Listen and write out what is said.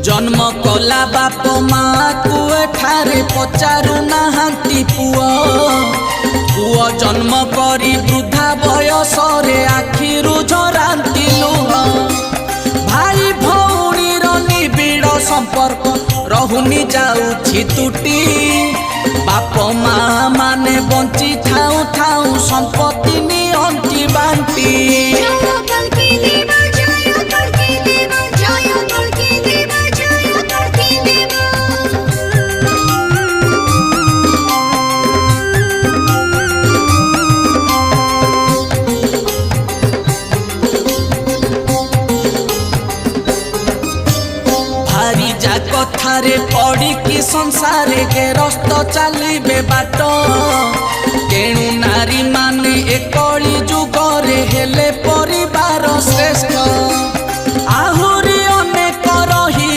जन्म कला बाप माँ को एठारे पचारू नाहांती पुओ पुओ जन्म करी वृद्धा बयस रे आखिरु झरांती लुह भाई भौणीर निबिड़ संपर्क रहुनी जाउछि तुटी बाप माँ माने बंची थाउ थाउ संपत्ति नियंती बांटी कथारे पड़ी कि संसारे के रस्त चलिबे बाट केणु नारी माने एकली जुगरे हेले परिवार श्रेष्ठ।